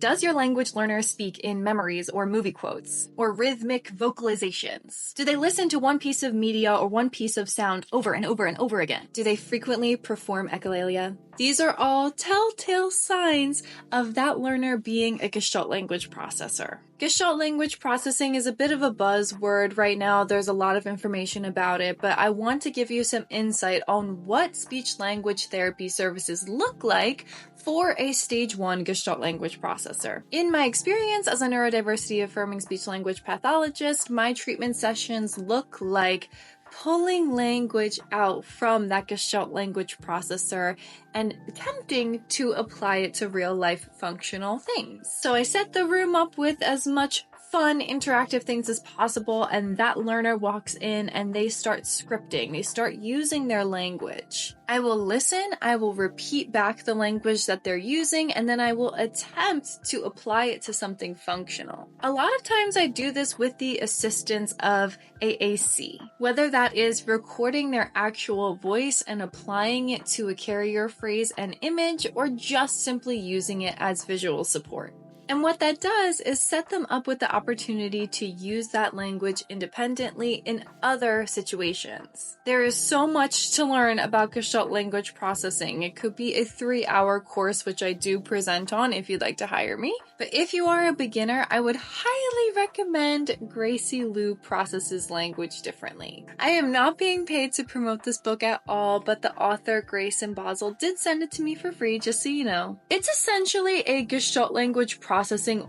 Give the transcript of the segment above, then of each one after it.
Does your language learner speak in memories or movie quotes or rhythmic vocalizations? Do they listen to one piece of media or one piece of sound over and over and over again? Do they frequently perform echolalia? These are all telltale signs of that learner being a Gestalt language processor. Gestalt language processing is a bit of a buzzword right now. There's a lot of information about it, but I want to give you some insight on what speech language therapy services look like for a stage 1 Gestalt language processor. In my experience as a neurodiversity affirming speech language pathologist, my treatment sessions look like pulling language out from that Gestalt language processor and attempting to apply it to real life functional things. So I set the room up with as much fun, interactive things as possible, and that learner walks in and they start scripting. They start using their language. I will listen, I will repeat back the language that they're using, and then I will attempt to apply it to something functional. A lot of times I do this with the assistance of AAC, whether that is recording their actual voice and applying it to a carrier phrase and image, or just simply using it as visual support. And what that does is set them up with the opportunity to use that language independently in other situations. There is so much to learn about Gestalt language processing. It could be a 3-hour course, which I do present on if you'd like to hire me. But if you are a beginner, I would highly recommend Gracie Liu Processes Language Differently. I am not being paid to promote this book at all, but the author, Grayson Basel, did send it to me for free, just so you know. It's essentially a Gestalt language processing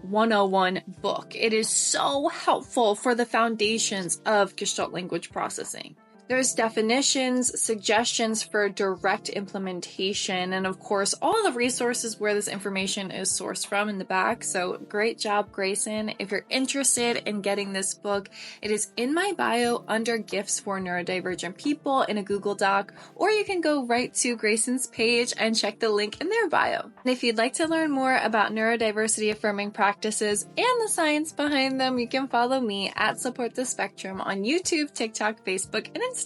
101 book. It is so helpful for the foundations of Gestalt language processing. There's definitions, suggestions for direct implementation, and of course, all the resources where this information is sourced from in the back. So great job, Grayson. If you're interested in getting this book, it is in my bio under Gifts for Neurodivergent People in a Google Doc, or you can go right to Grayson's page and check the link in their bio. And if you'd like to learn more about neurodiversity affirming practices and the science behind them, you can follow me at Support the Spectrum on YouTube, TikTok, Facebook, and Instagram.